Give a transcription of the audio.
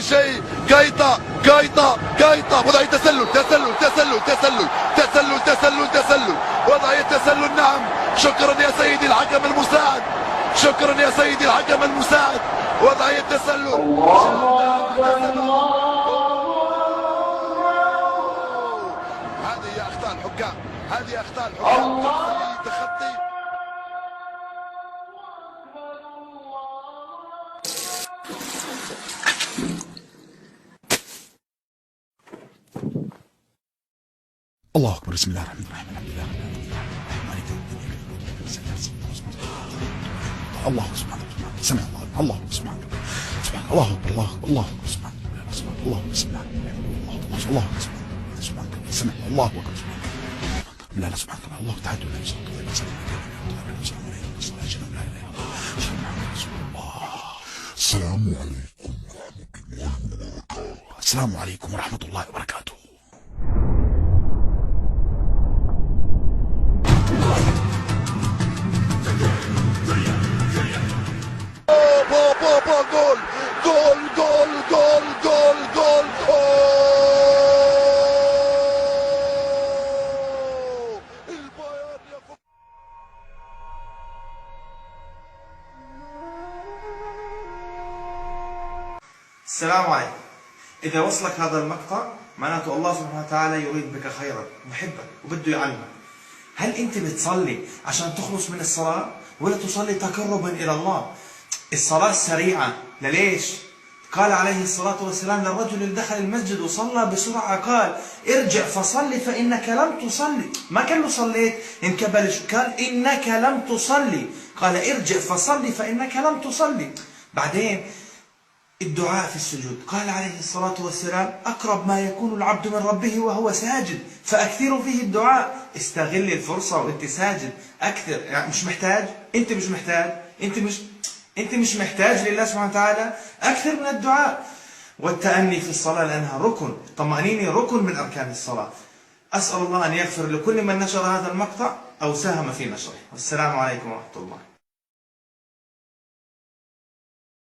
شيء. كايتا كايتا كايتا وضعية تسلل تسلل تسلل تسلل تسلل تسلل تسلل وضعية تسلل. نعم، شكرا يا سيدي الحكم المساعد، شكرا يا سيدي الحكم المساعد. وضعية تسلل. هذه اخطاء الحكام، هذه اخطاء الحكام. تخطي الله أكبر. بسم الله الرحمن الرحيم. الحمد لله الله سبحانه وتعالى. سمع الله سبحانه سبحان الله أكبر. الله أكبر. الله أكبر. سبحان الله. بسم الله الله سبحانه سمع الله أكبر. لا لا سبحانك الله. الله تعالى ولا يسلمك ولا يسلمك. السلام عليكم ورحمة الله وبركاته. جول جول جول جول جول جول. السلام عليكم. إذا وصلك هذا المقطع معناته الله سبحانه وتعالى يريد بك خيرا، محبك وبده يعلمك. هل أنت بتصلي عشان تخلص من الصلاة ولا تصلي تقربا إلى الله؟ الصلاة السريعة ليش؟ قال عليه الصلاة والسلام للرجل اللي دخل المسجد وصلى بسرعة قال ارجع فصلي فإنك لم تصلي. ما قال له صليت انكبل، قال إنك لم تصلي. قال ارجع فصلي فإنك لم تصلي. بعدين الدعاء في السجود قال عليه الصلاة والسلام أقرب ما يكون العبد من ربه وهو ساجد فأكثروا فيه الدعاء. استغل الفرصة وانت ساجد أكثر. يعني مش محتاج، انت مش محتاج، انت مش محتاج لله سبحانه وتعالى، أكثر من الدعاء. والتأني في الصلاة لأنها ركن، طمأنينة ركن من أركان الصلاة. أسأل الله أن يغفر لكل من نشر هذا المقطع أو ساهم في نشره. والسلام عليكم ورحمة الله.